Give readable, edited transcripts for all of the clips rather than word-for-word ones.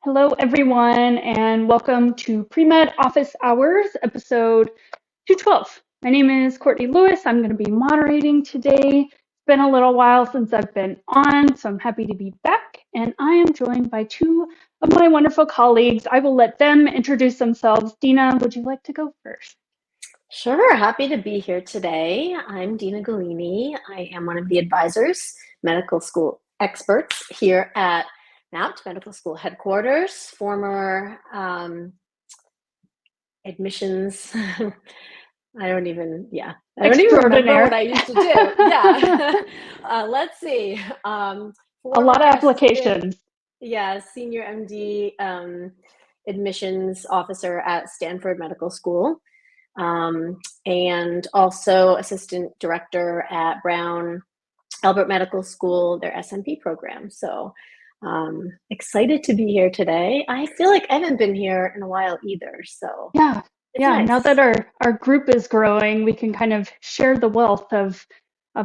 Hello, everyone, and welcome to Premed Office Hours, episode 212. My name is Courtney Lewis. I'm going to be moderating today. It's been a little while since I've been on, so I'm happy to be back. And I am joined by two of my wonderful colleagues. I will let them introduce themselves. Dina, would you like to go first? Sure, happy to be here today. I'm Dina Galini. I am one of the advisors, medical school experts here at MAPT Medical School Headquarters, former admissions. I don't even remember what Extraordinaire. I used to do. Yeah. Let's see. A lot of Former assistant, applications. senior MD admissions officer at Stanford Medical School, and also assistant director at Brown Albert Medical School, their SMP program. So excited to be here today. I feel like I haven't been here in a while either, so Yeah, it's yeah. Now nice. that our group is growing, we can kind of share the wealth of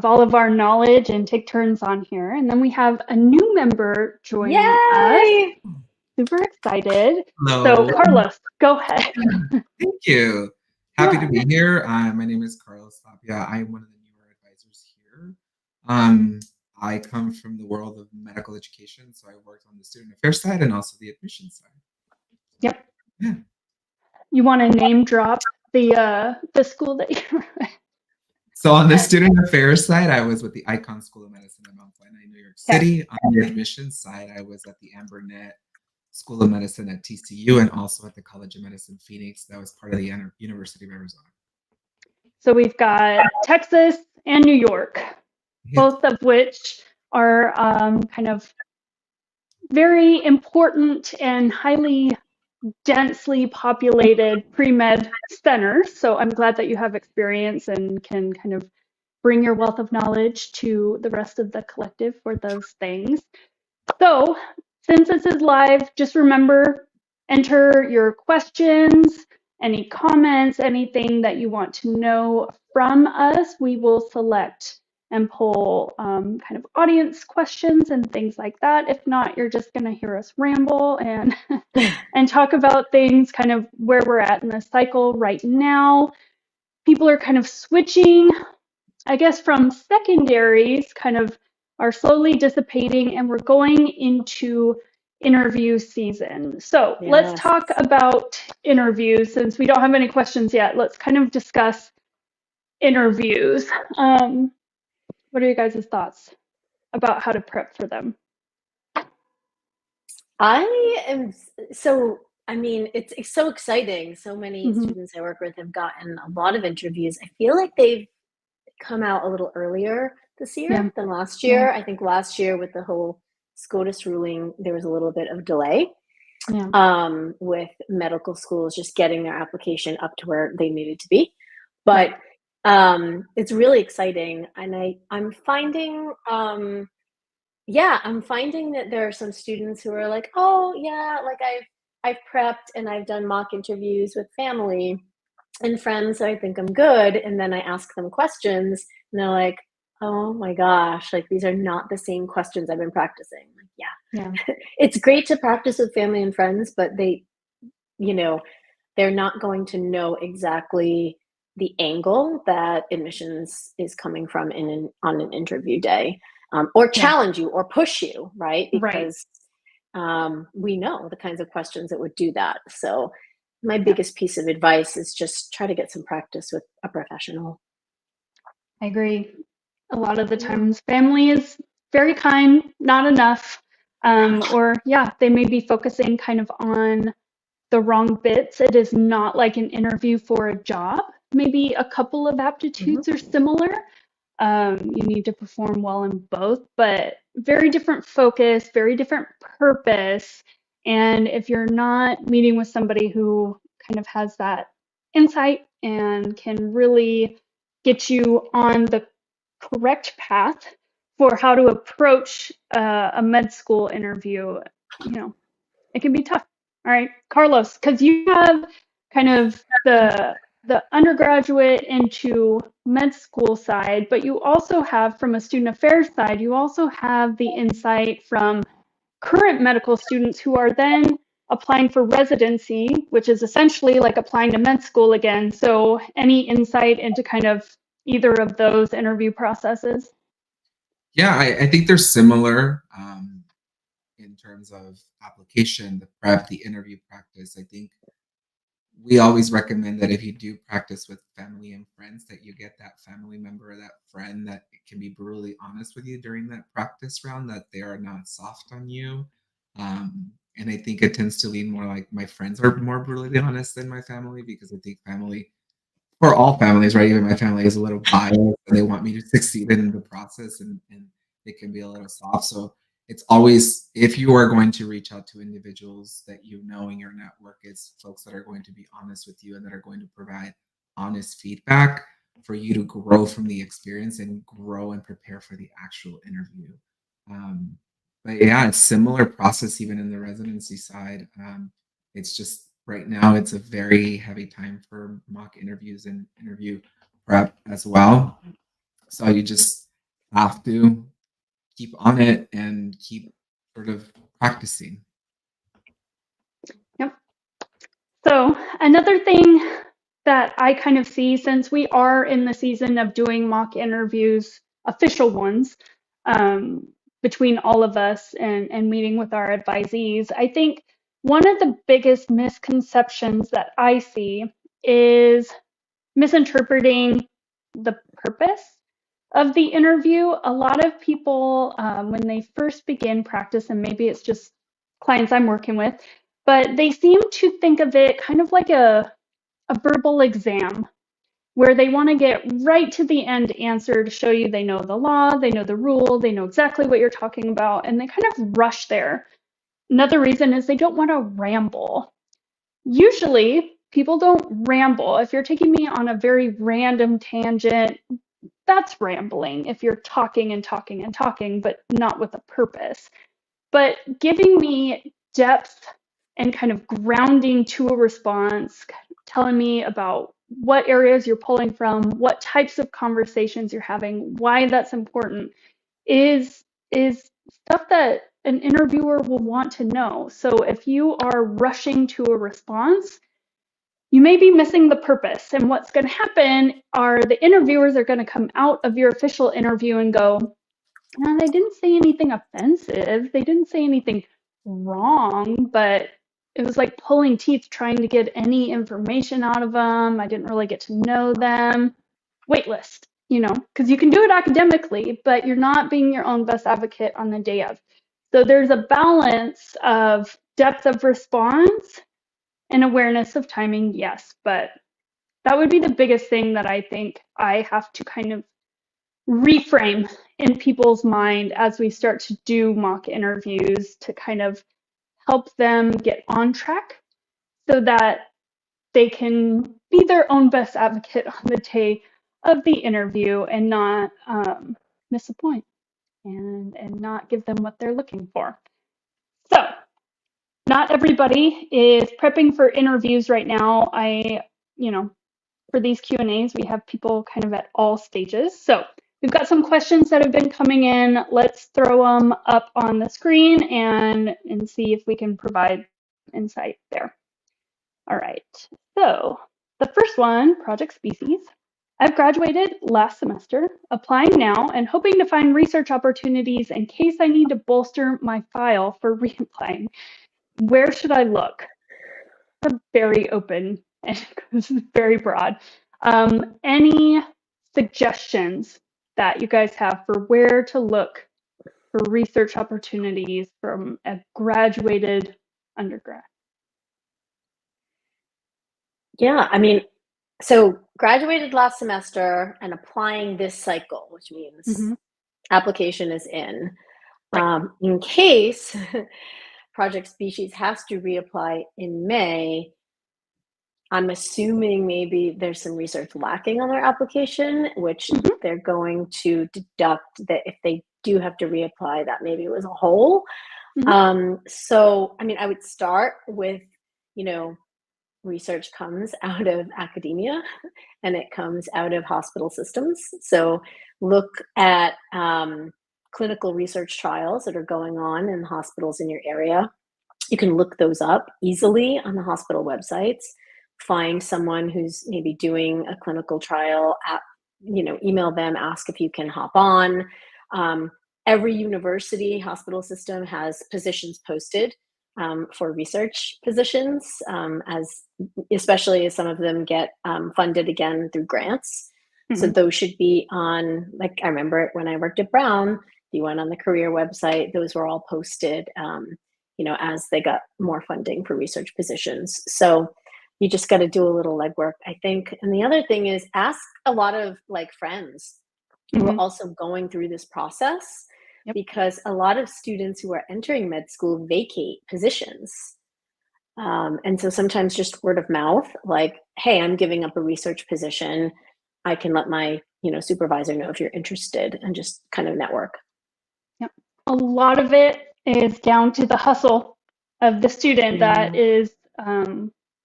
all of our knowledge and take turns on here. And then we have a new member joining us. Yay! Super excited. So, Hello. Carlos, go ahead. Thank you. Happy to Yeah. be here. My name is Carlos Tapia. I'm one of the newer advisors here. Um, I come from the world of medical education, so I worked on the student affairs side and also the admissions side. Yep. Yeah. You want to name drop the school that you're at? So on the student affairs side, I was with the Icon School of Medicine in Mount Sinai, New York Okay. City. On the admissions side, I was at the Ambernet School of Medicine at TCU and also at the College of Medicine Phoenix. That was part of the University of Arizona. So we've got Texas and New York, Yeah. both of which are kind of very important and highly densely populated pre-med centers. So I'm glad that you have experience and can kind of bring your wealth of knowledge to the rest of the collective for those things. So since this is live, just remember, enter your questions, any comments, anything that you want to know from us. We will select and pull kind of audience questions and things like that. If not, you're just going to hear us ramble and and talk about things kind of where we're at in the cycle right now. People are kind of switching, I guess, from secondaries, kind of are slowly dissipating, and we're going into interview season. So let's Yes. talk about interviews since we don't have any questions yet. Let's kind of discuss interviews. What are you guys' thoughts about how to prep for them? I am so, I mean, it's so exciting. So many Mm-hmm. students I work with have gotten a lot of interviews. I feel like they've come out a little earlier this Yeah, year than last yeah, year. I think last year with the whole SCOTUS ruling, there was a little bit of delay yeah, with medical schools just getting their application up to where they needed to be. But right. it's really exciting, and I'm finding I'm finding that there are some students who are like, oh yeah, like I've prepped and I've done mock interviews with family and friends, so I think I'm good. And then I ask them questions and they're like, oh my gosh, like these are not the same questions I've been practicing. Like, Yeah, yeah, it's great to practice with family and friends, but you know, they're not going to know exactly the angle that admissions is coming from on an interview day, or yeah, challenge you or push you, right? right. Because we know the kinds of questions that would do that. So my Yeah, biggest piece of advice is just try to get some practice with a professional. I agree. A lot of the times, family is very kind, not enough. Or, yeah, they may be focusing kind of on the wrong bits. It is not like an interview for a job. Maybe a couple of Mhm. aptitudes are similar. You need to perform well in both, but very different focus, very different purpose. And if you're not meeting with somebody who kind of has that insight and can really get you on the correct path for how to approach a med school interview, you know, it can be tough. All right, Carlos, because you have kind of the undergraduate into med school side, but you also have from a student affairs side, you also have the insight from current medical students who are then applying for residency, which is essentially like applying to med school again. So any insight into kind of either of those interview processes? Yeah, I think they're similar in terms of application, the prep, the interview practice. I think we always recommend that if you do practice with family and friends, that you get that family member or that friend that can be brutally honest with you during that practice round, that they are not soft on you. And I think it tends to lean more like my friends are more brutally honest than my family, because I think family, for all families, right? Even my family is a little biased and they want me to succeed in the process, and it can be a little soft. So it's always, if you are going to reach out to individuals that you know in your network, it's folks that are going to be honest with you and that are going to provide honest feedback for you to grow from the experience and grow and prepare for the actual interview. Um, but yeah, it's similar process even in the residency side. It's just right now it's a very heavy time for mock interviews and interview prep as well. So you just have to keep on it and keep sort of practicing. Yep. So another thing that I kind of see, since we are in the season of doing mock interviews, official ones, um, between all of us and meeting with our advisees, I think one of the biggest misconceptions that I see is misinterpreting the purpose of the interview. A lot of people, when they first begin practice, and maybe it's just clients I'm working with, but they seem to think of it kind of like a verbal exam where they want to get right to the end answer to show you they know the law, they know the rule, they know exactly what you're talking about, and they kind of rush there. Another reason is they don't want to ramble. Usually, people don't ramble. If you're taking me on a very random tangent, that's rambling. If you're talking and talking and talking, but not with a purpose. But giving me depth and kind of grounding to a response, telling me about what areas you're pulling from, what types of conversations you're having, why that's important, is stuff that an interviewer will want to know. So if you are rushing to a response, you may be missing the purpose. And what's going to happen are the interviewers are going to come out of your official interview and go, no, they didn't say anything offensive. They didn't say anything wrong, but it was like pulling teeth trying to get any information out of them. I didn't really get to know them. Waitlist, because you can do it academically, but you're not being your own best advocate on the day of. So there's a balance of depth of response and awareness of timing, yes, but that would be the biggest thing that I think I have to kind of reframe in people's mind as we start to do mock interviews to kind of help them get on track so that they can be their own best advocate on the day of the interview and not miss a point and not give them what they're looking for. So not everybody is prepping for interviews right now. For these Q&As, we have people kind of at all stages. So we've got some questions that have been coming in. Let's throw them up on the screen and see if we can provide insight there. All right. So the first one, project species. I've graduated last semester, applying now and hoping to find research opportunities in case I need to bolster my file for reapplying. Where should I look? Very open and this is very broad. Any suggestions that you guys have for where to look for research opportunities from a graduated undergrad? Yeah, I mean, so graduated last semester and applying this cycle, which means application is in. Right. In case project species has to reapply in May, I'm assuming maybe there's some research lacking on their application, which they're going to deduct that if they do have to reapply, that maybe was a hole. So, I mean, I would start with, research comes out of academia and it comes out of hospital systems. So look at clinical research trials that are going on in hospitals in your area. you can look those up easily on the hospital websites, find someone who's maybe doing a clinical trial, email them, ask if you can hop on. Every university hospital system has positions posted for research positions, especially as some of them get funded again through grants. So those should be on, like, I remember when I worked at Brown, if you went on the career website, those were all posted, as they got more funding for research positions. So you just got to do a little legwork, I think. And the other thing is ask a lot of like friends who are also going through this process, because a lot of students who are entering med school vacate positions. And so sometimes just word of mouth, like, hey, I'm giving up a research position. I can let my, supervisor know if you're interested, and just kind of network. Yep. A lot of it is down to the hustle of the student. That is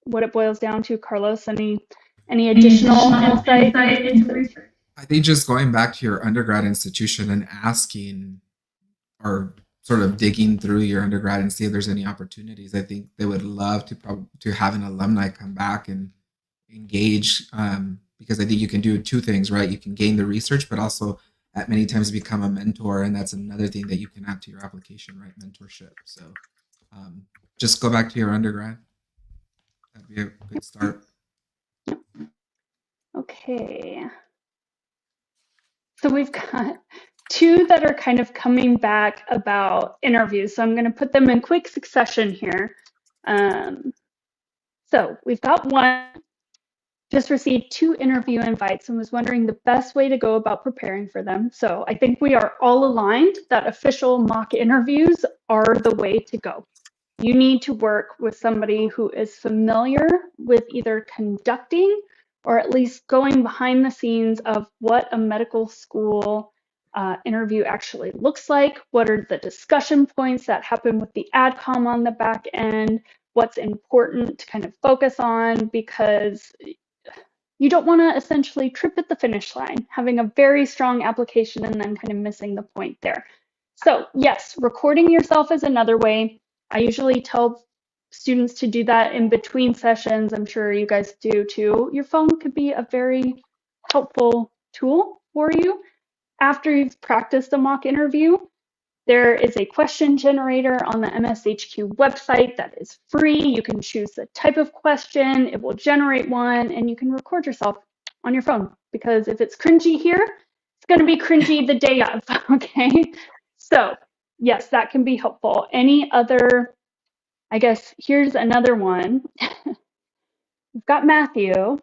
what it boils down to. Carlos, any additional insight into research? I think just going back to your undergrad institution and asking, or sort of digging through your undergrad and see if there's any opportunities. I think they would love to have an alumni come back and engage, because I think you can do two things, right? You can gain the research, but also at many times become a mentor, and that's another thing that you can add to your application, right? Mentorship. So just go back to your undergrad. That'd be a good start. Okay. So we've got two that are kind of coming back about interviews. So I'm going to put them in quick succession here. So we've got one, just received 2 interview invites and was wondering the best way to go about preparing for them. So I think we are all aligned that official mock interviews are the way to go. You need to work with somebody who is familiar with either conducting or at least going behind the scenes of what a medical school interview actually looks like. What are the discussion points that happen with the AdCom on the back end? What's important to kind of focus on, because you don't want to essentially trip at the finish line, having a very strong application and then kind of missing the point there. So yes, recording yourself is another way. I usually tell students to do that in between sessions. I'm sure you guys do too. Your phone could be a very helpful tool for you. After you've practiced a mock interview, there is a question generator on the MSHQ website that is free. You can choose the type of question, it will generate one, and you can record yourself on your phone, because if it's cringy here, it's going to be cringy the day of, okay? So yes, that can be helpful. Any other, I guess, here's another one. We've got Matthew.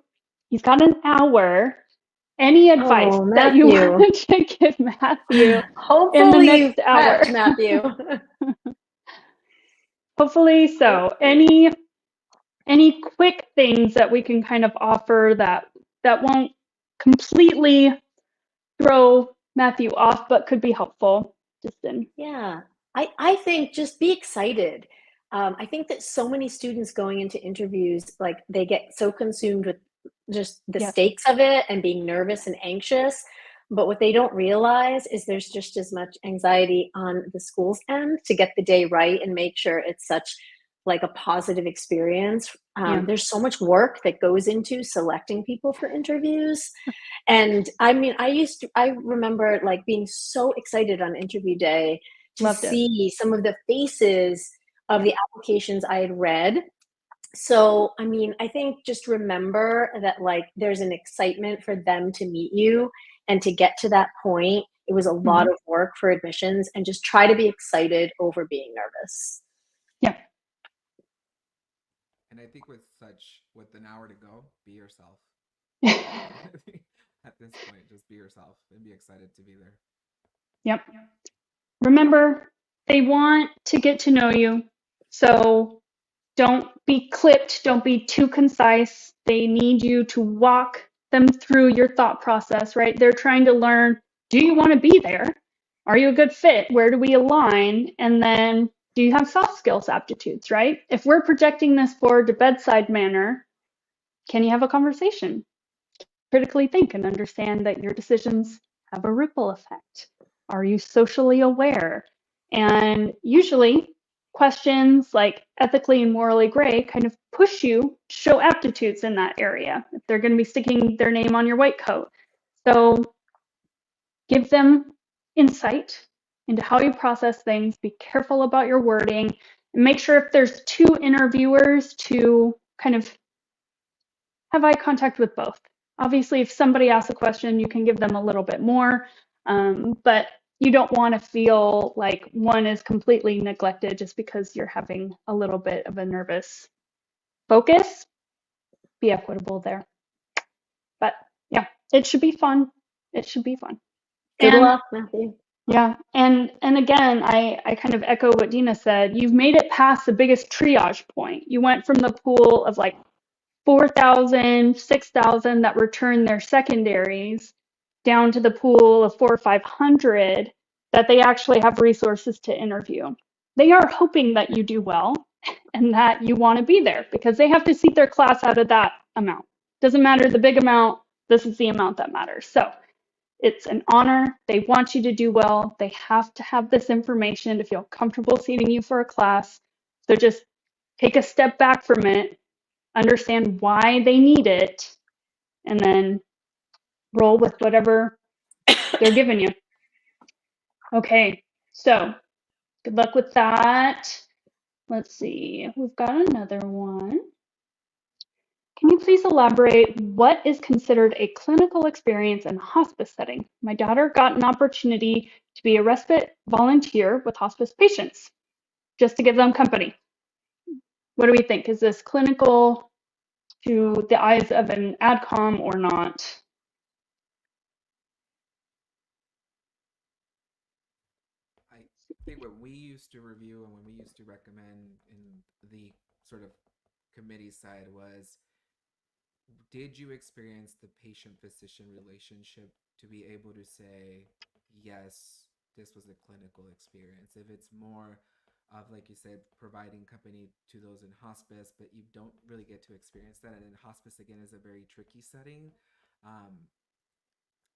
He's got an hour. Any advice that you want to give Matthew in the next hour? Matthew. Hopefully so. Any quick things that we can kind of offer that won't completely throw Matthew off, but could be helpful? Yeah, I think just be excited. I think that so many students going into interviews, like, they get so consumed with just the stakes of it and being nervous and anxious. But what they don't realize is there's just as much anxiety on the school's end to get the day right and make sure it's such like a positive experience. There's so much work that goes into selecting people for interviews. And I mean, I remember like being so excited on interview day to see some of the faces of the applications I had read. So, I mean, I think just remember that, like, there's an excitement for them to meet you, and to get to that point, it was a lot of work for admissions, and just try to be excited over being nervous. Yeah. And I think with an hour to go, be yourself. At this point, just be yourself and be excited to be there. Yep. Remember, they want to get to know you. So don't be clipped. Don't be too concise. They need you to walk them through your thought process, right? They're trying to learn, do you want to be there? Are you a good fit? Where do we align? And then, do you have soft skills aptitudes, right? If we're projecting this forward to bedside manner, can you have a conversation? Critically think and understand that your decisions have a ripple effect. Are you socially aware? And usually questions like ethically and morally gray kind of push you to show aptitudes in that area if they're going to be sticking their name on your white coat. So give them insight into how you process things. Be careful about your wording, and make sure if there's two interviewers to kind of have eye contact with both. Obviously, if somebody asks a question, you can give them a little bit more, but you don't want to feel like one is completely neglected just because you're having a little bit of a nervous focus. Be equitable there. But yeah, it should be fun. It should be fun. Good And luck, Matthew. yeah, and again, I kind of echo what Dina said. You've made it past the biggest triage point. You went from the pool of like 4,000, 6,000 that return their secondaries down to the pool of 400 or 500 that they actually have resources to interview. They are hoping that you do well and that you want to be there because they have to seat their class out of that amount. Doesn't matter the big amount, this is the amount that matters. So it's an honor. They want you to do well. They have to have this information to feel comfortable seating you for a class. So just take a step back from it, understand why they need it, and then roll with whatever they're giving you. Okay, so good luck with that. Let's see, we've got another one. Can you please elaborate what is considered a clinical experience in a hospice setting? My daughter got an opportunity to be a respite volunteer with hospice patients, just to give them company. What do we think? Is this clinical to the eyes of an AdCom or not? I think what we used to review and when we used to recommend in the sort of committee side was, did you experience the patient-physician relationship to be able to say, yes, this was a clinical experience? If it's more of, like you said, providing company to those in hospice, but you don't really get to experience that. And in hospice, again, is a very tricky setting. Um,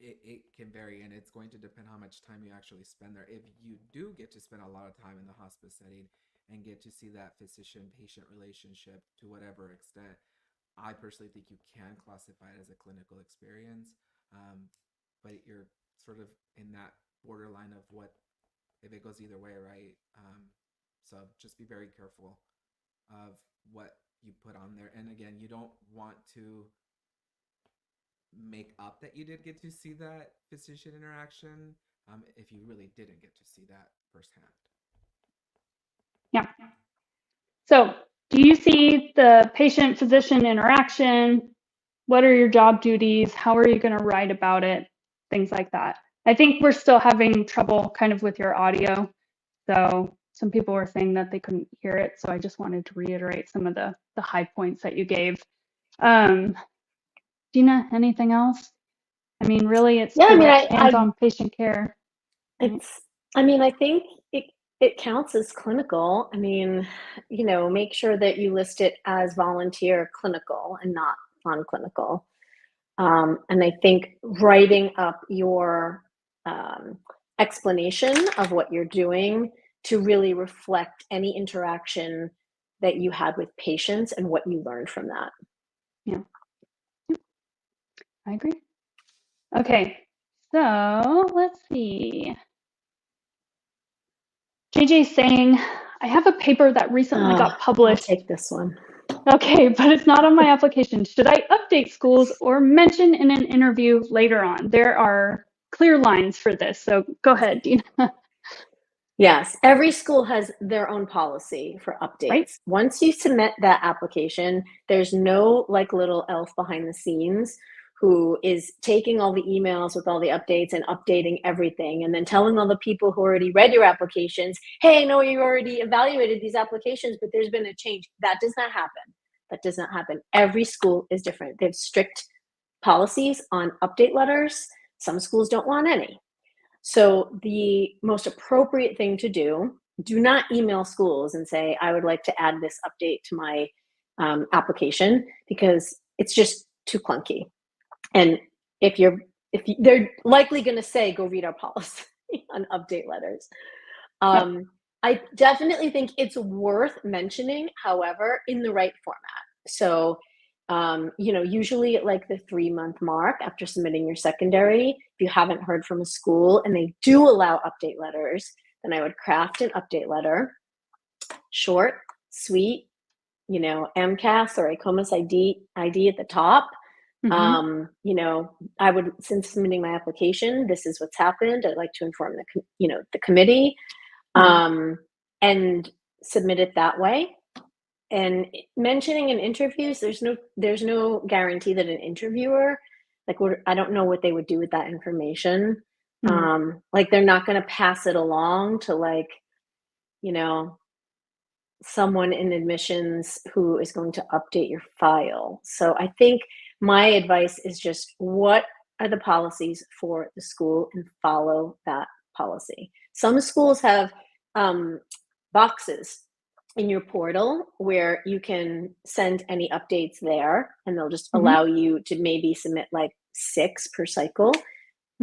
it can vary, and it's going to depend how much time you actually spend there. If you do get to spend a lot of time in the hospice setting and get to see that physician-patient relationship to whatever extent, I personally think you can classify it as a clinical experience, but you're sort of in that borderline of what if it goes either way, right? So just be very careful of what you put on there. And again, you don't want to make up that you did get to see that physician interaction if you really didn't get to see that firsthand. Yeah. So, do you see the patient-physician interaction? What are your job duties? How are you going to write about it? Things like that. I think we're still having trouble kind of with your audio. So some people were saying that they couldn't hear it. So I just wanted to reiterate some of the high points that you gave. Gina, anything else? I mean, really, it's Yeah, I pretty mean, much hands-on patient care. Right? I think it counts as clinical. I mean, make sure that you list it as volunteer clinical and not non-clinical. And I think writing up your explanation of what you're doing to really reflect any interaction that you had with patients and what you learned from that. Yeah, I agree. Okay, so let's see. JJ's saying, I have a paper that recently got published. I'll take this one. Okay, but it's not on my application. Should I update schools or mention in an interview later on? There are clear lines for this, so go ahead, Dina. Yes, every school has their own policy for updates. Right? Once you submit that application, there's no like little elf behind the scenes who is taking all the emails with all the updates and updating everything and then telling all the people who already read your applications, hey, I know you already evaluated these applications, but there's been a change. That does not happen. That does not happen. Every school is different. They have strict policies on update letters. Some schools don't want any. So the most appropriate thing to do not email schools and say, I would like to add this update to my application, because it's just too clunky. And they're likely going to say, go read our policy on update letters. I definitely think it's worth mentioning, however, in the right format. So, usually at like the 3-month mark after submitting your secondary, if you haven't heard from a school and they do allow update letters, then I would craft an update letter, short, sweet, MCAS or ICOMAS ID at the top. Mhm. I would, since submitting my application, this is what's happened. I'd like to inform the committee, and submit it that way. And mentioning in interviews, there's no guarantee that an interviewer, I don't know what they would do with that information. Like they're not going to pass it along to someone in admissions who is going to update your file. So I think my advice is just, what are the policies for the school, and follow that policy. Some schools have boxes in your portal where you can send any updates there, and they'll just allow you to maybe submit like 6 per cycle.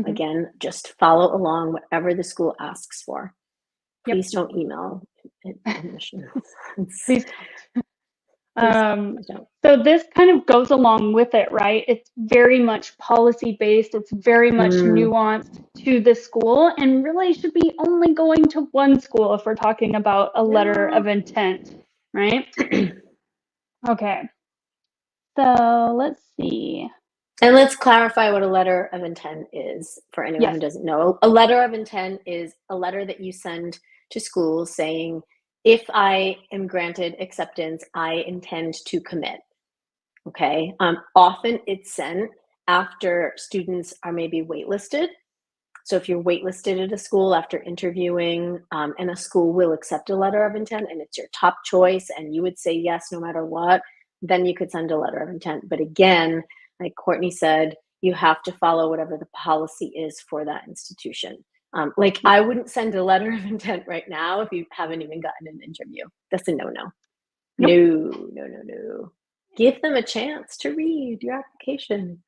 Again, just follow along whatever the school asks for. Please don't email admissions. Please don't. So this kind of goes along with it, right? It's very much policy based. It's very much nuanced to the school, and really should be only going to one school if we're talking about a letter of intent, right? Okay. So let's see. And let's clarify what a letter of intent is for anyone who doesn't know. A letter of intent is a letter that you send to schools saying, if I am granted acceptance, I intend to commit. Okay. Often it's sent after students are maybe waitlisted. So if you're waitlisted at a school after interviewing, and a school will accept a letter of intent and it's your top choice and you would say yes no matter what, then you could send a letter of intent. But again, like Courtney said, you have to follow whatever the policy is for that institution. I wouldn't send a letter of intent right now if you haven't even gotten an interview. That's a no-no. Nope. No. Give them a chance to read your application.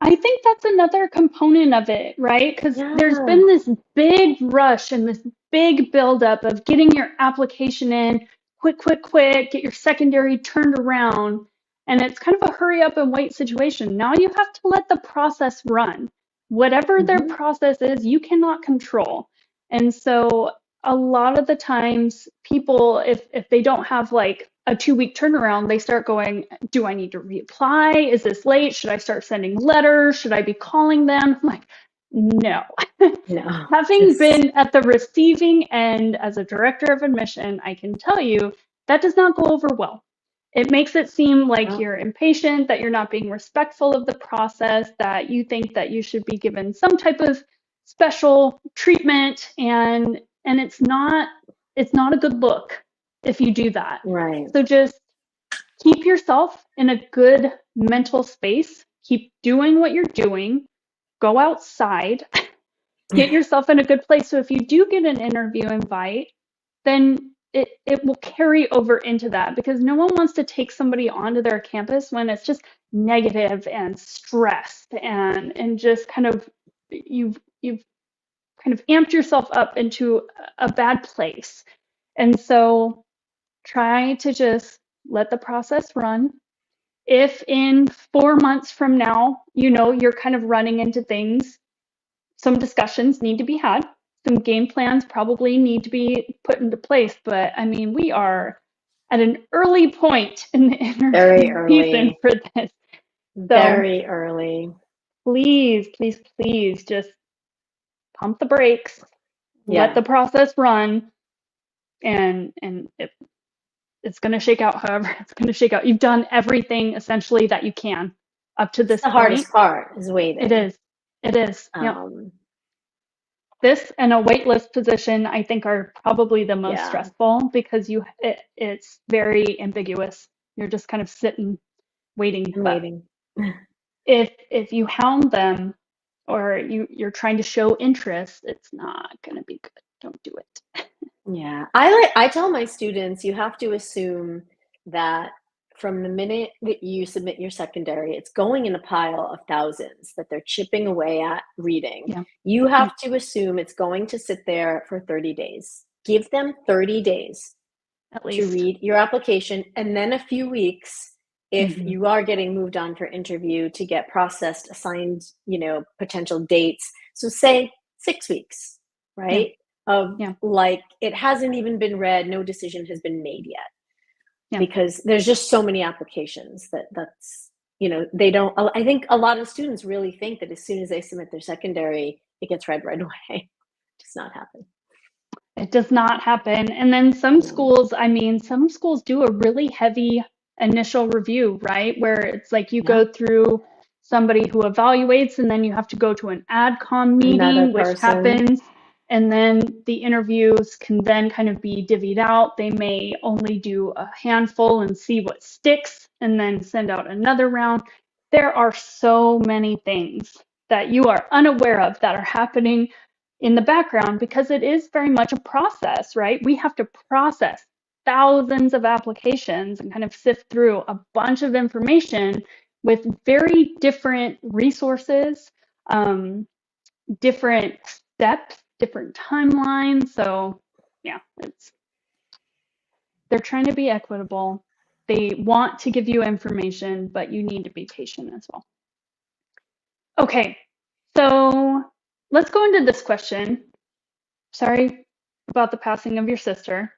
I think that's another component of it, right? Because there's been this big rush and this big buildup of getting your application in, quick, get your secondary turned around. And it's kind of a hurry up and wait situation. Now you have to let the process run. Whatever their process is, you cannot control. And so a lot of the times people, if they don't have like a 2-week turnaround, they start going, do I need to reapply? Is this late? Should I start sending letters? Should I be calling them? I'm like, no. Having been at the receiving end as a director of admission, I can tell you that does not go over well. It makes it seem like you're impatient, that you're not being respectful of the process, that you think that you should be given some type of special treatment, and it's not a good look if you do that. Right. So just keep yourself in a good mental space. Keep doing what you're doing. Go outside. Get yourself in a good place. So if you do get an interview invite, then it will carry over into that, because no one wants to take somebody onto their campus when it's just negative and stressed and just kind of you've kind of amped yourself up into a bad place. And so try to just let the process run. If in 4 months from now, you're kind of running into things, some discussions need to be had. Some game plans probably need to be put into place. But I mean, we are at an early point in the interview season for this. Very early. Please just pump the brakes, let the process run, and it's going to shake out however it's going to shake out. You've done everything essentially that you can up to this point. The hardest part is waiting. It is. This and a waitlist position, I think, are probably the most stressful, because it's very ambiguous. You're just kind of sitting, waiting. If you hound them, or you're trying to show interest, it's not going to be good. Don't do it. Yeah. I tell my students, you have to assume that from the minute that you submit your secondary, it's going in a pile of thousands that they're chipping away at reading. You have to assume it's going to sit there for 30 days give them 30 days At to least. read your application, and then a few weeks if Mhm. you are getting moved on for interview to get processed, assigned, potential dates. So say 6 weeks, right? Of Yeah. like, it hasn't even been read, no decision has been made yet. Yeah. Because there's just so many applications that's, they don't, I think a lot of students really think that as soon as they submit their secondary, it gets read right away. It does not happen. It does not happen. And then some schools do a really heavy initial review, right? Where it's like you go through somebody who evaluates, and then you have to go to an AdCom meeting, which happens. And then the interviews can then kind of be divvied out. They may only do a handful and see what sticks, and then send out another round. There are so many things that you are unaware of that are happening in the background, because it is very much a process, right? We have to process thousands of applications and kind of sift through a bunch of information with very different resources, different steps, different timelines. So yeah, they're trying to be equitable. They want to give you information, but you need to be patient as well. Okay, so let's go into this question. Sorry about the passing of your sister.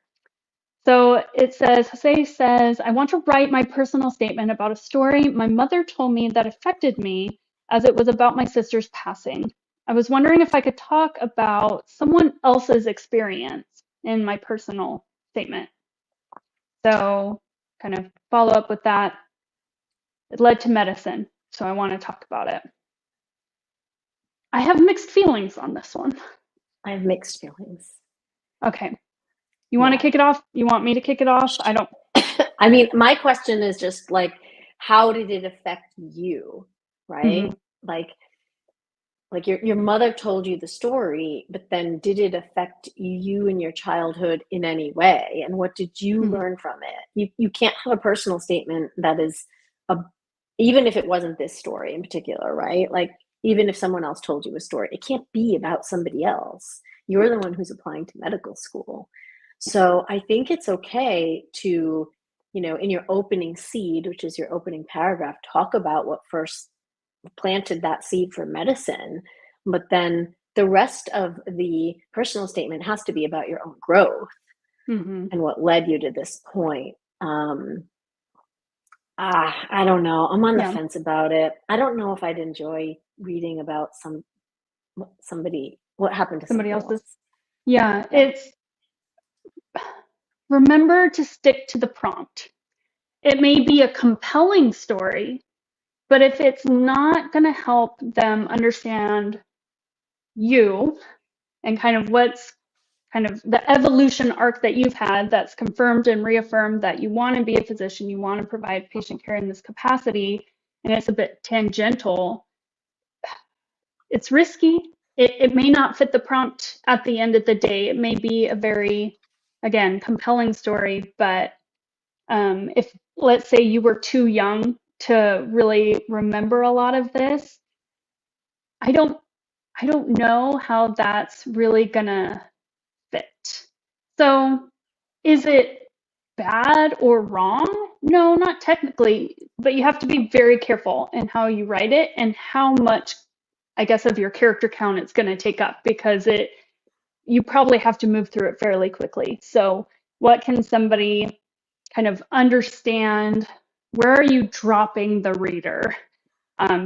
So Jose says, I want to write my personal statement about a story my mother told me that affected me, as it was about my sister's passing. I was wondering if I could talk about someone else's experience in my personal statement. So kind of follow up with that. It led to medicine, so I want to talk about it. I have mixed feelings on this one. I have mixed feelings. Okay. You want to kick it off? You want me to kick it off? I don't. I mean, my question is just like, how did it affect you, right? Mm-hmm. Like your mother told you the story, but then did it affect you in your childhood in any way? And what did you learn from it? You can't have a personal statement that is even if it wasn't this story in particular, right? Like, even if someone else told you a story, it can't be about somebody else. You're the one who's applying to medical school. So I think it's okay to, in your opening seed, which is your opening paragraph, talk about what first planted that seed for medicine. But then the rest of the personal statement has to be about your own growth and what led you to this point. I don't know. I'm on the fence about it. I don't know if I'd enjoy reading about somebody, what happened to somebody else's. Yeah, it's remember to stick to the prompt. It may be a compelling story, but if it's not going to help them understand you and kind of what's kind of the evolution arc that you've had that's confirmed and reaffirmed that you want to be a physician, you want to provide patient care in this capacity, and it's a bit tangential, it's risky. It may not fit the prompt at the end of the day. It may be a very, again, compelling story, but if, let's say, you were too young to really remember a lot of this, I don't know how that's really gonna fit. So is it bad or wrong? No, not technically, but you have to be very careful in how you write it and how much, I guess, of your character count it's going to take up, because you probably have to move through it fairly quickly. So what can somebody kind of understand? Where are you dropping the reader?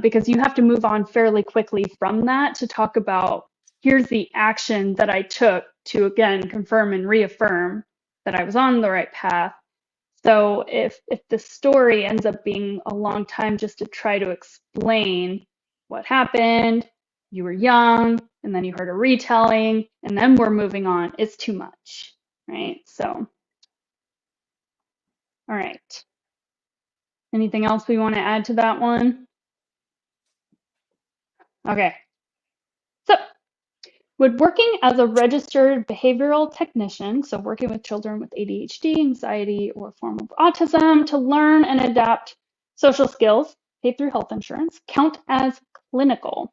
Because you have to move on fairly quickly from that to talk about, here's the action that I took to, again, confirm and reaffirm that I was on the right path. So if the story ends up being a long time just to try to explain what happened, you were young, and then you heard a retelling, and then we're moving on, it's too much, right? So, all right. Anything else we want to add to that one? Okay. So, would working as a registered behavioral technician, so working with children with ADHD, anxiety, or form of autism to learn and adapt social skills, paid through health insurance, count as clinical?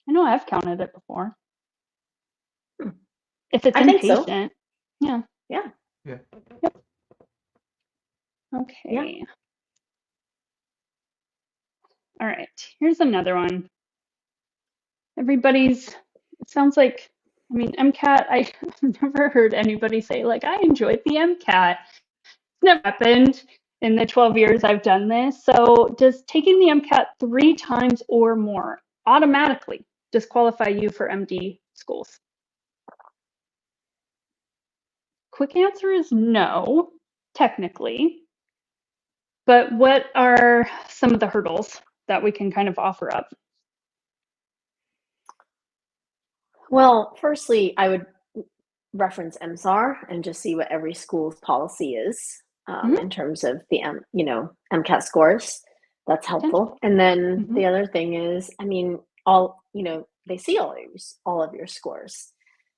I know I've counted it before. If it's I think so. inpatient. Yeah. Yeah. Yeah. Yep. Okay. Yeah. All right. Here's another one. It sounds like, I mean, MCAT, I've never heard anybody say, like, I enjoyed the MCAT. It's never happened in the 12 years I've done this. So, does taking the MCAT 3 times or more automatically disqualify you for MD schools? Quick answer is no, technically. But what are some of the hurdles that we can kind of offer up? Well, firstly, I would reference MSAR and just see what every school's policy is Mhm. in terms of the MCAT scores. That's helpful. Potentially. And then Mhm. the other thing is, I mean, they see all of your scores.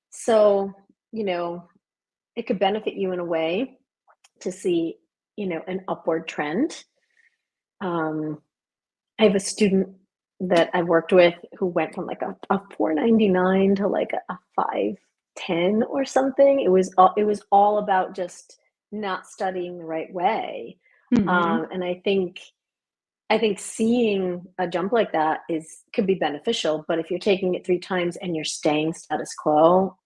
So, it could benefit you in a way to see, an upward trend. I have a student that I've worked with who went from like a 499 to like a 510 or something. It was all about just not studying the right way. Mhm. And I think seeing a jump like that could be beneficial, but if you're taking it 3 times and you're staying status quo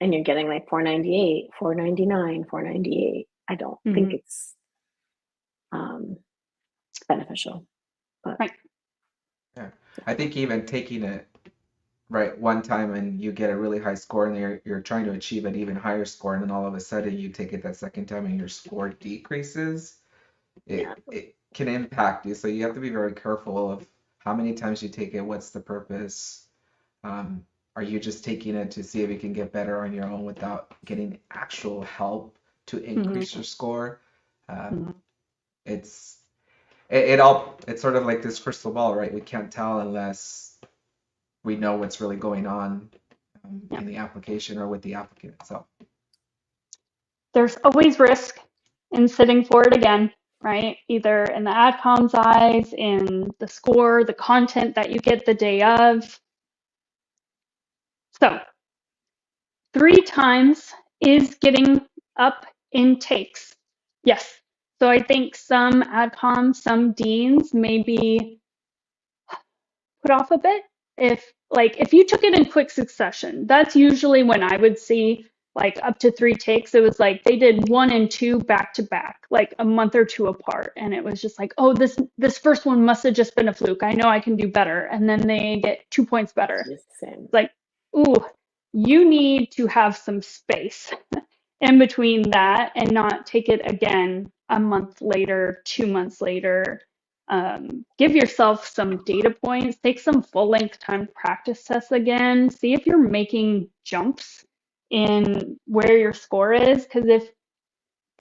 and you're getting like 498, 499, 498, I don't think Mhm. it's um, beneficial. But Right. Yeah. I think even taking it right one time and you get a really high score and you're trying to achieve an even higher score and then all of a sudden you take it that second time and your score decreases, yeah, it can impact you. So you have to be very careful of how many times you take it, what's the purpose. Um, are you just taking it to see if you can get better on your own without getting actual help to Mhm. increase your score? Um, Mhm. it's it's sort of like this crystal ball, right? We can't tell unless we know what's really going on Yeah. in the application or with the applicant itself. There's always risk in sitting for it again, right? Either in the AdCom's eyes, in the score, the content that you get the day of. So 3 times is getting up in takes. Yes. So I think some AdComs, some deans may be put off a bit if you took it in quick succession. That's usually when I would see like up to 3 takes. It was like they did 1 and 2 back to back, like a month or two apart, and it was just like, oh, this first one must have just been a fluke. I know I can do better, and then they get 2 points better. just the same. It's like, ooh, you need to have some space in between that and not take it again a month later, 2 months later. Give yourself some data points, take some full length time practice tests again, see if you're making jumps in where your score is. Because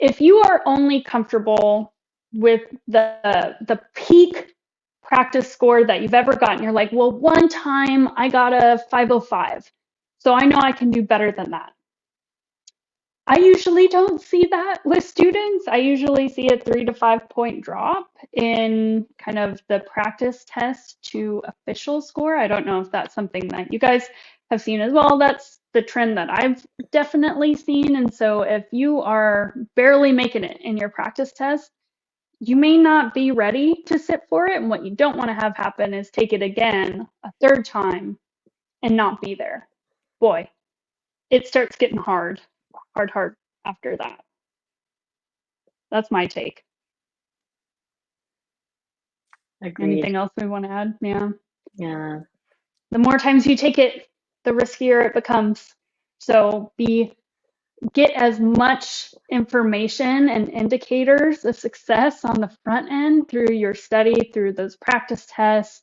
if you are only comfortable with the peak practice score that you've ever gotten, you're like, well, one time I got a 505, so I know I can do better than that. I usually don't see that with students. I usually see a 3 to 5 point drop in kind of the practice test to official score. I don't know if that's something that you guys have seen as well. That's the trend that I've definitely seen. And so if you are barely making it in your practice test, you may not be ready to sit for it. And what you don't want to have happen is take it again a third time and not be there. Boy, it starts getting hard after that. That's my take. Agreed. Anything else we want to add? Yeah. Yeah. The more times you take it, the riskier it becomes. So get as much information and indicators of success on the front end through your study, through those practice tests,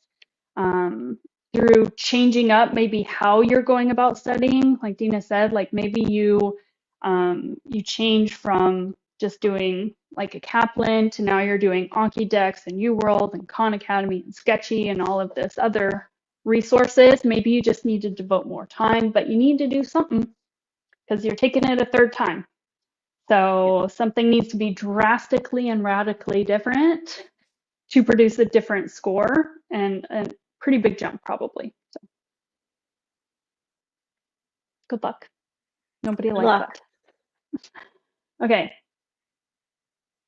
um, through changing up maybe how you're going about studying. Like Dina said, like maybe you change from just doing like a Kaplan to now you're doing Anki-Dex and UWorld and Khan Academy and Sketchy and all of this other resources. Maybe you just need to devote more time, but you need to do something because you're taking it a third time. So something needs to be drastically and radically different to produce a different score and a pretty big jump probably. So good luck. Nobody Good likes luck. that. Okay.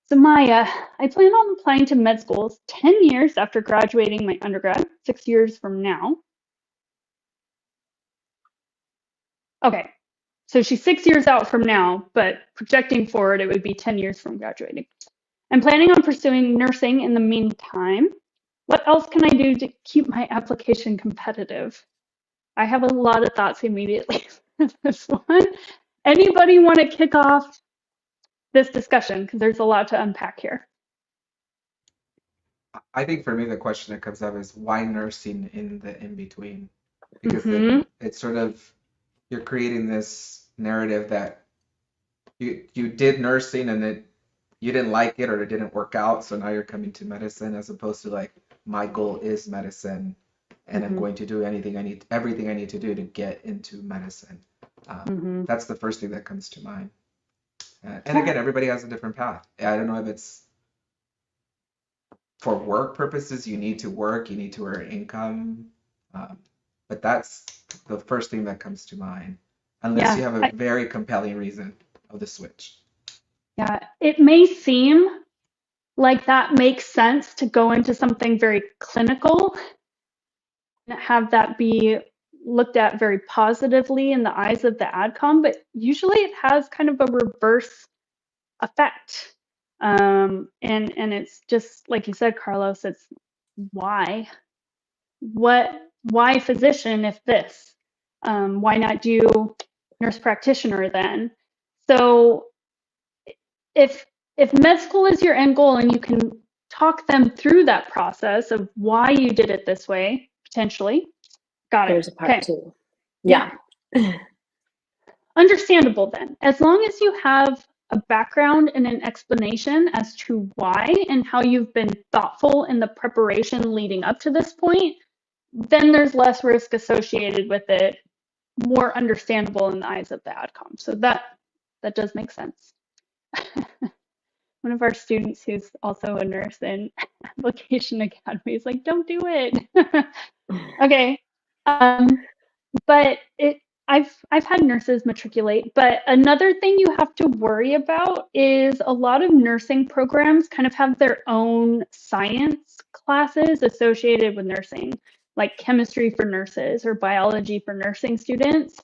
So Maya, I plan on applying to med schools 10 years after graduating my undergrad, 6 years from now. Okay. So she's 6 years out from now, but projecting forward, it would be 10 years from graduating. I'm planning on pursuing nursing in the meantime. What else can I do to keep my application competitive? I have a lot of thoughts immediately for this one. Anybody want to kick off this discussion? Because there's a lot to unpack here. I think for me, the question that comes up is why nursing in the in between? Because Mm-hmm. then it's sort of you're creating this narrative that you did nursing and it you didn't like it or it didn't work out, so now you're coming to medicine as opposed to like my goal is medicine and I'm Mm-hmm. going to do everything I need to do to get into medicine. Mm-hmm. That's the first thing that comes to mind. And Yeah. again, everybody has a different path. I don't know if it's for work purposes, you need to work, you need to earn income. But that's the first thing that comes to mind, unless you Yeah. have a very compelling reason of the switch. Yeah. It may seem like that makes sense to go into something very clinical and have that be looked at very positively in the eyes of the AdCom, but usually it has kind of a reverse effect. And it's just like you said, Carlos, it's why? Why physician if this? Why not do nurse practitioner then? So if med school is your end goal and you can talk them through that process of why you did it this way, potentially, got it. There's a part Okay. two. Yeah. Yeah. Understandable then. As long as you have a background and an explanation as to why and how you've been thoughtful in the preparation leading up to this point, then there's less risk associated with it, more understandable in the eyes of the AdCom. So that does make sense. One of our students who's also a nurse in Application Academy is like, don't do it. Okay. But I've had nurses matriculate, but another thing you have to worry about is a lot of nursing programs kind of have their own science classes associated with nursing, like chemistry for nurses or biology for nursing students.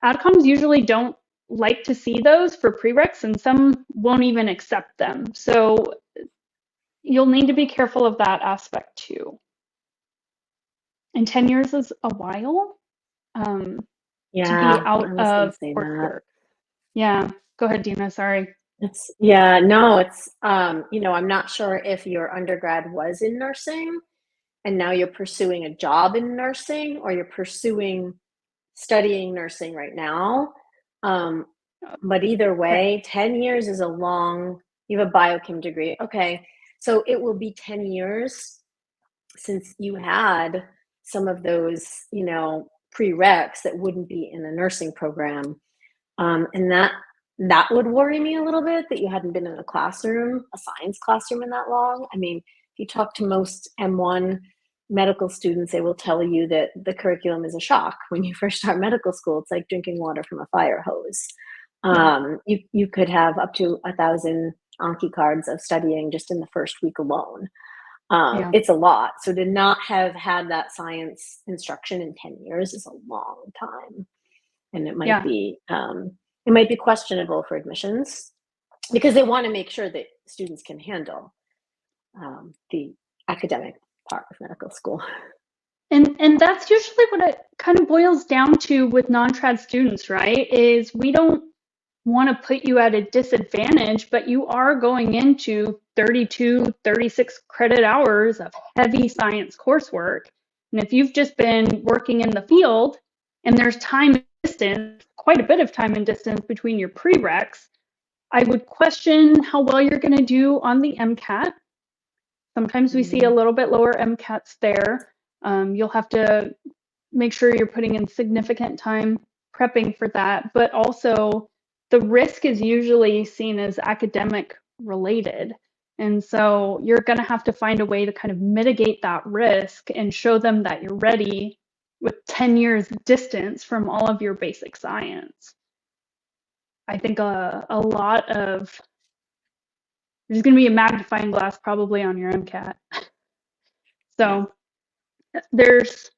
Outcomes usually don't like to see those for prereqs, and some won't even accept them. So you'll need to be careful of that aspect too. And 10 years is a while. To be Yeah, I out was gonna of say that. coursework. Yeah, go ahead, Dina. Sorry. It's yeah, no, it's I'm not sure if your undergrad was in nursing and now you're pursuing a job in nursing or you're pursuing studying nursing right now. Um, but either Okay. way, 10 years is a long, you have a biochem degree. Okay. So it will be 10 years since you had some of those, prereqs that wouldn't be in a nursing program. And that would worry me a little bit that you hadn't been in a classroom, a science classroom in that long. I mean, if you talk to most M1 medical students, they will tell you that the curriculum is a shock. When you first start medical school, it's like drinking water from a fire hose. Yeah. You could have up to 1,000 Anki cards of studying just in the first week alone. Yeah. It's a lot. So to not have had that science instruction in 10 years is a long time. And Yeah. it might be questionable for admissions because they want to make sure that students can handle the academic part of medical school. And that's usually what it kind of boils down to with non-trad students, right? Is we don't want to put you at a disadvantage, but you are going into 32, 36 credit hours of heavy science coursework. And if you've just been working in the field and there's time and distance, quite a bit of time and distance between your prereqs, I would question how well you're going to do on the MCAT. Sometimes we see a little bit lower MCATs there. You'll have to make sure you're putting in significant time prepping for that, but also the risk is usually seen as academic related. And so you're going to have to find a way to kind of mitigate that risk and show them that you're ready with 10 years distance from all of your basic science. I think a lot of, there's going to be a magnifying glass probably on your MCAT. So there's,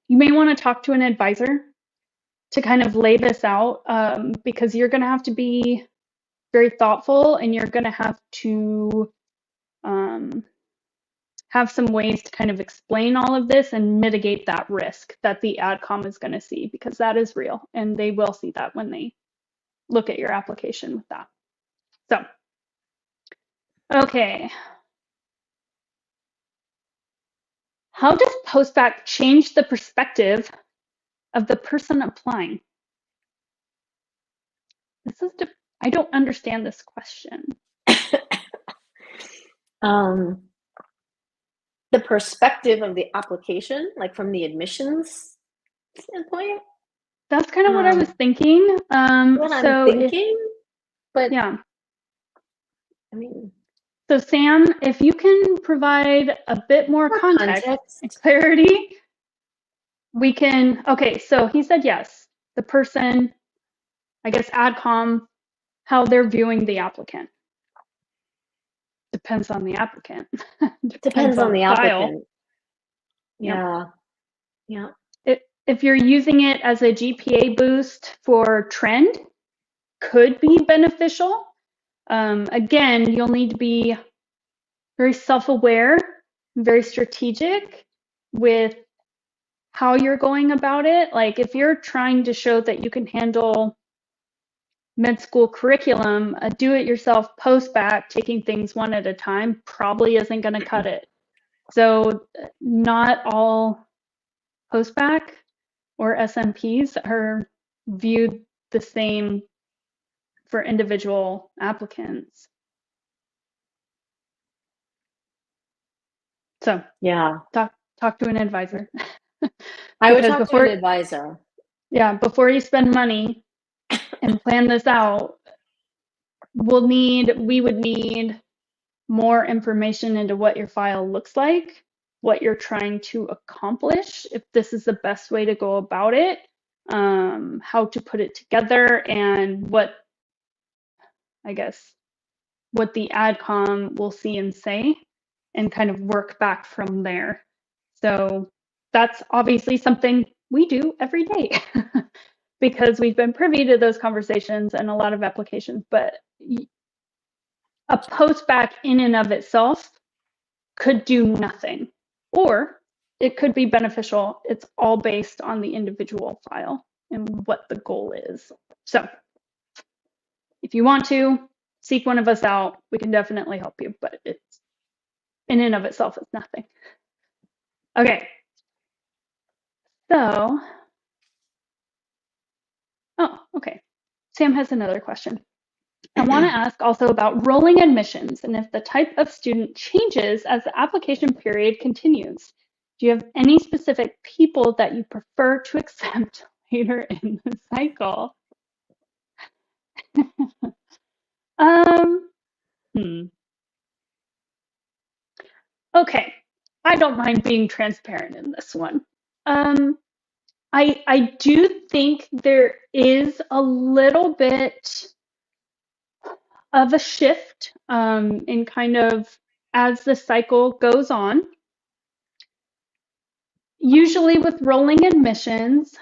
you may want to talk to an advisor to kind of lay this out, because you're going to have to be very thoughtful, and you're going to have to have some ways to kind of explain all of this and mitigate that risk that the AdCom is going to see, because that is real, and they will see that when they look at your application with that. So, okay. How does postback change the perspective of the person applying? This is, I don't understand this question. The perspective of the application, like from the admissions standpoint. That's kind of what I was thinking. What I'm thinking, but yeah. I mean, so Sam, if you can provide a bit more context and clarity, we can. Okay, so he said yes. The person, I guess, AdCom, how they're viewing the applicant. Depends on the applicant. Depends on the file. applicant. Yeah. Yeah. If you're using it as a GPA boost for trend, could be beneficial. Again, you'll need to be very self-aware, very strategic with how you're going about it. Like if you're trying to show that you can handle med school curriculum, a do-it-yourself post-bac, taking things one at a time, probably isn't going to cut it. So not all post-bac or SMPs are viewed the same for individual applicants. So yeah, talk to an advisor. I would talk to an advisor. Yeah, before you spend money and plan this out, we would need more information into what your file looks like, what you're trying to accomplish, if this is the best way to go about it, how to put it together, and what the AdCom will see and say, and kind of work back from there. So that's obviously something we do every day because we've been privy to those conversations and a lot of applications, but a post-bac in and of itself could do nothing, or it could be beneficial. It's all based on the individual file and what the goal is. So if you want to seek one of us out, we can definitely help you, but it's in and of itself, it's nothing. Okay. So, okay. Sam has another question. I want to ask also about rolling admissions and if the type of student changes as the application period continues. Do you have any specific people that you prefer to accept later in the cycle? Okay, I don't mind being transparent in this one. I do think there is a little bit of a shift in kind of as the cycle goes on. Usually with rolling admissions,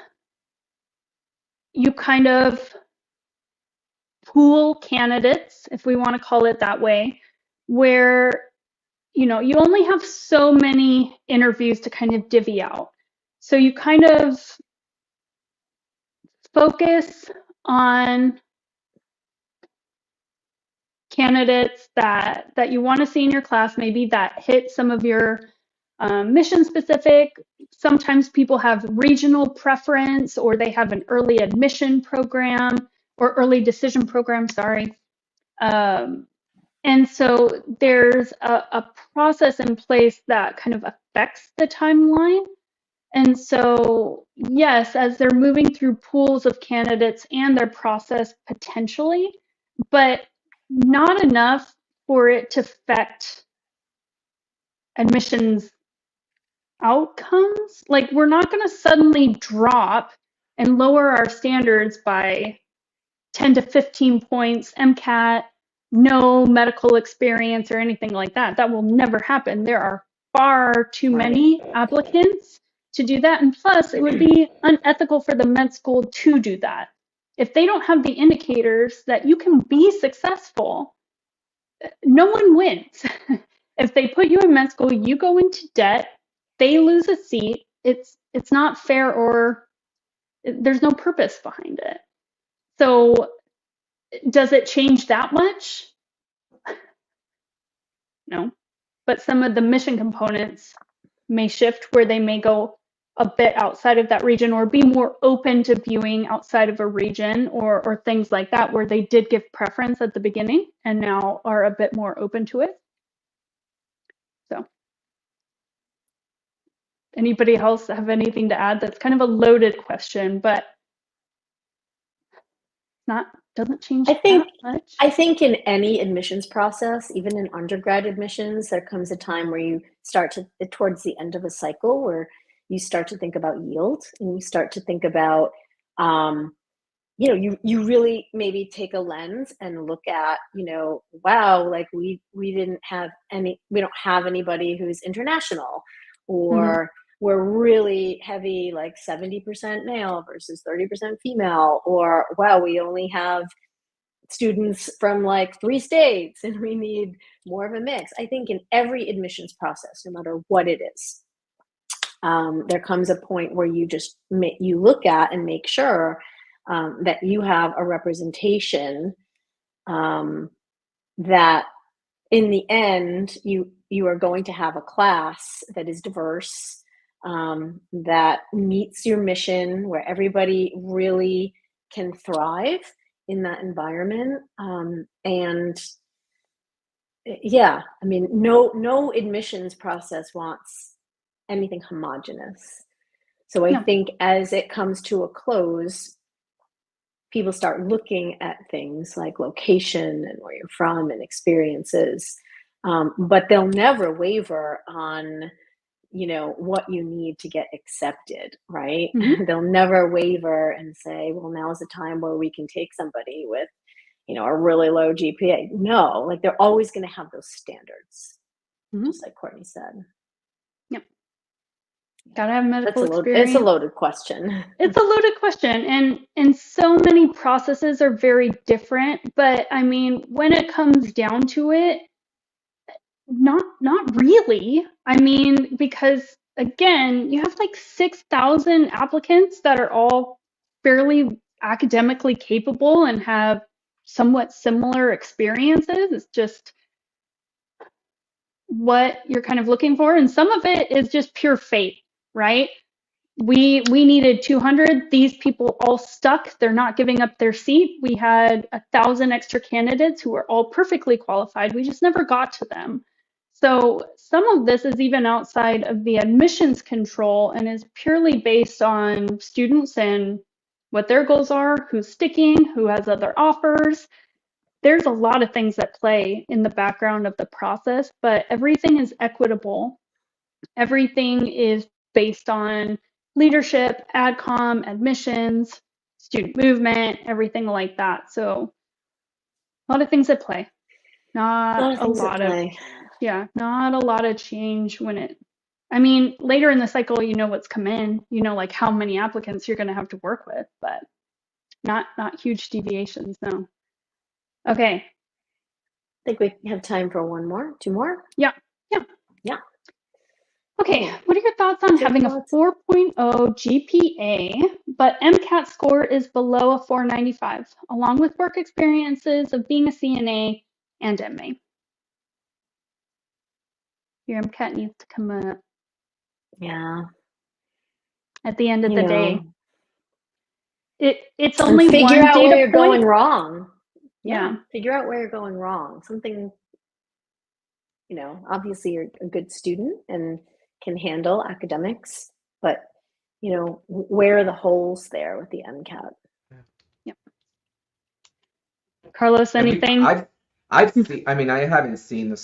you kind of pool candidates, if we want to call it that way, where you only have so many interviews to kind of divvy out. So you kind of focus on candidates that you want to see in your class, maybe that hit some of your mission specific. Sometimes people have regional preference, or they have an early admission program or early decision program, sorry. And so there's a process in place that kind of affects the timeline. And so, yes, as they're moving through pools of candidates and their process potentially, but not enough for it to affect admissions outcomes. Like, we're not going to suddenly drop and lower our standards by 10 to 15 points, MCAT, no medical experience or anything like that. That will never happen. There are far too many applicants to do that. And plus, it would be unethical for the med school to do that. If they don't have the indicators that you can be successful, no one wins. If they put you in med school, you go into debt, they lose a seat. It's not fair, or there's no purpose behind it. So does it change that much? No. But some of the mission components may shift, where they may go a bit outside of that region, or be more open to viewing outside of a region, or things like that, where they did give preference at the beginning and now are a bit more open to it. So anybody else have anything to add? That's kind of a loaded question, but doesn't change that much. I think in any admissions process, even in undergrad admissions, there comes a time where you start to, towards the end of a cycle, where you start to think about yield, and you start to think about, you really maybe take a lens and look at, wow, like we don't have anybody who's international, or we're really heavy, like 70% male versus 30% female, or wow, we only have students from like 3 states and we need more of a mix. I think in every admissions process, no matter what it is, there comes a point where you just you look at and make sure that you have a representation, that in the end you are going to have a class that is diverse, that meets your mission, where everybody really can thrive in that environment. And yeah, I mean, no admissions process wants anything homogenous. So I think as it comes to a close, people start looking at things like location and where you're from and experiences, but they'll never waver on, what you need to get accepted, right? They'll never waver and say, well, now's the time where we can take somebody with, a really low GPA. No, like they're always going to have those standards, just like Courtney said. Yep. Gotta have medical experience. It's a loaded question. It's a loaded question, and so many processes are very different. But I mean, when it comes down to it, not really. I mean, because again, you have like 6,000 applicants that are all fairly academically capable and have somewhat similar experiences. It's just what you're kind of looking for, and some of it is just pure fate, right? We needed 200. These people all stuck. They're not giving up their seat. We had 1,000 extra candidates who were all perfectly qualified. We just never got to them. So some of this is even outside of the admissions control and is purely based on students and what their goals are, who's sticking, who has other offers. There's a lot of things that play in the background of the process, but everything is equitable. Everything is based on leadership, AdCom, admissions, student movement, everything like that. So a lot of things at play. Not a lot of change I mean, later in the cycle, you know what's come in, like how many applicants you're going to have to work with, but not huge deviations, no. Okay. I think we have time for one more, two more. Yeah. Okay, Oh. what are your thoughts on having a 4.0 GPA, but MCAT score is below a 495, along with work experiences of being a CNA and MA? Your MCAT needs to come up. Yeah. At the end of the day, it's only figure one out data where you're point. going wrong. Yeah. Figure out where you're going wrong. Something, obviously you're a good student and can handle academics, but where are the holes there with the MCAT? Yep. Carlos, anything? I've seen. I mean, I haven't seen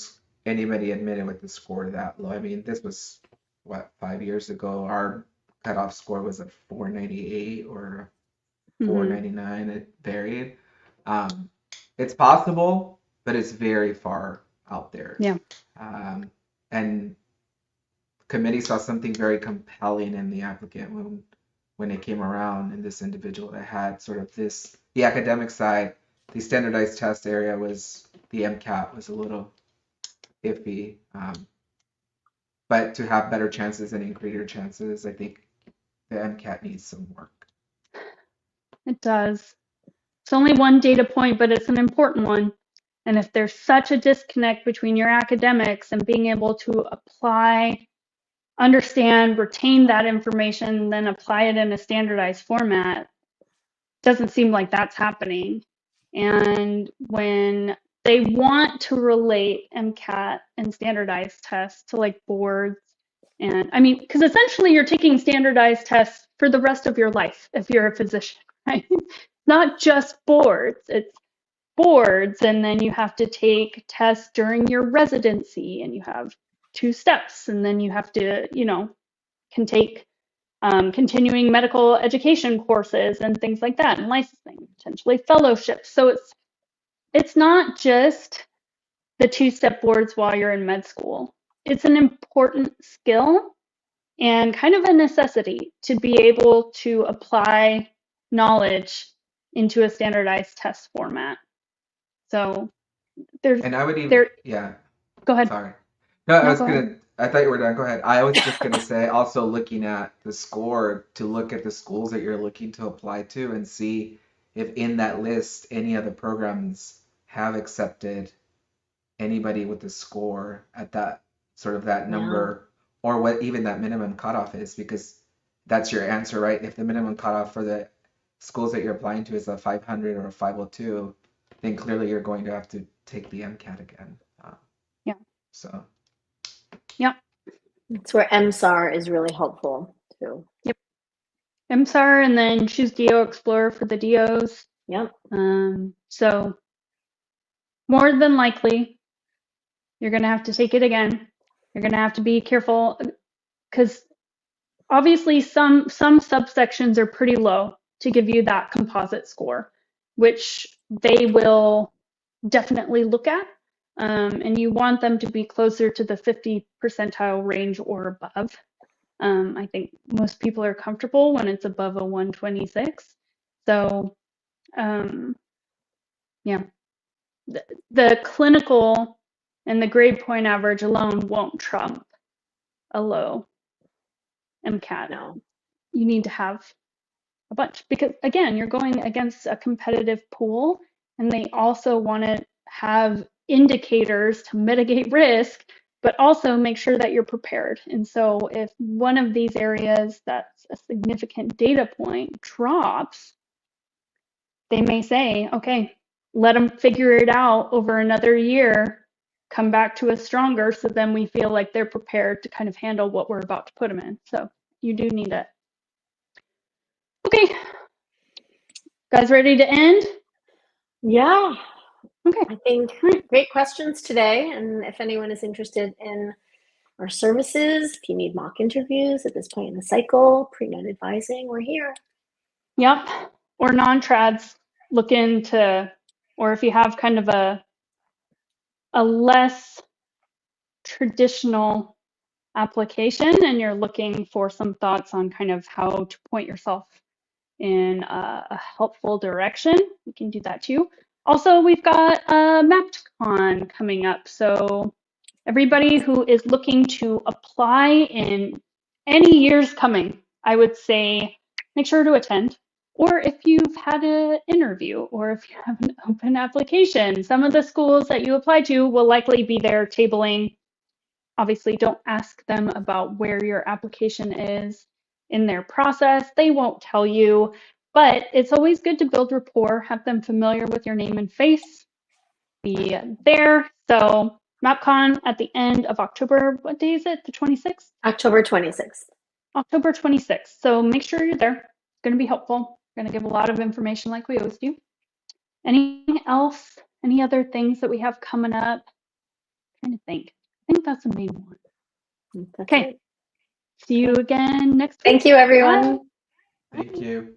anybody admitted with the score that low. I mean, this was what, 5 years ago. Our cutoff score was a 498 or 499. It varied. It's possible, but it's very far out there. Yeah. And committee saw something very compelling in the applicant when it came around, and this individual that had sort of the academic side, the standardized test area was, the MCAT was a little iffy. But to have better chances and greater chances, I think the MCAT needs some work. It does. It's only one data point, but it's an important one. And if there's such a disconnect between your academics and being able to apply, understand, retain that information, then apply it in a standardized format, doesn't seem like that's happening. And when they want to relate MCAT and standardized tests to like boards, and I mean, because essentially you're taking standardized tests for the rest of your life if you're a physician, right? Not just boards, it's boards, and then you have to take tests during your residency, and you have 2 steps, and then you have to, can take continuing medical education courses and things like that, and licensing, potentially fellowships. So it's not just the 2-step boards while you're in med school. It's an important skill and kind of a necessity to be able to apply knowledge into a standardized test format. So there's And I would even, there. yeah, Go ahead. sorry. No, I No, was go ahead. gonna, I thought you were done. Go ahead. I was just gonna say, also looking at the score, to look at the schools that you're looking to apply to and see if in that list any of the programs have accepted anybody with the score at that sort of that Yeah. number, or what even that minimum cutoff is, because that's your answer, right? If the minimum cutoff for the schools that you're applying to is a 500 or a 502, then clearly you're going to have to take the MCAT again. Yeah. So. Yep. That's where MSAR is really helpful too. Yep. MSAR, and then choose DO Explorer for the DOs. Yep. So more than likely, you're going to have to take it again. You're going to have to be careful because obviously some subsections are pretty low to give you that composite score, which they will definitely look at. And you want them to be closer to the 50 percentile range or above. I think most people are comfortable when it's above a 126. So, yeah, the clinical and the grade point average alone won't trump a low MCAT. No. You need to have a bunch because, again, you're going against a competitive pool, and they also want to have indicators to mitigate risk, but also make sure that you're prepared. And so if one of these areas that's a significant data point drops, they may say, okay, let them figure it out over another year, come back to us stronger, so then we feel like they're prepared to kind of handle what we're about to put them in. So you do need it. Okay, guys, ready to end? Yeah. Okay. I think great questions today. And if anyone is interested in our services, if you need mock interviews at this point in the cycle, pre-med advising, we're here. Yep. Or non-trads, look into, or if you have kind of a less traditional application and you're looking for some thoughts on kind of how to point yourself in a helpful direction, we can do that too. Also, we've got MapTCon coming up. So everybody who is looking to apply in any years coming, I would say make sure to attend. Or if you've had an interview or if you have an open application, some of the schools that you apply to will likely be there tabling. Obviously, don't ask them about where your application is in their process. They won't tell you, but it's always good to build rapport, have them familiar with your name and face, be there. So MapCon at the end of October. What day is it? The 26th? October 26th. October 26th. So make sure you're there. It's going to be helpful. We're going to give a lot of information like we always do. Anything else? Any other things that we have coming up? I'm trying to think. I think that's the main one. That's Okay. it. See you again next week. Thank you, everyone. Bye. Thank you.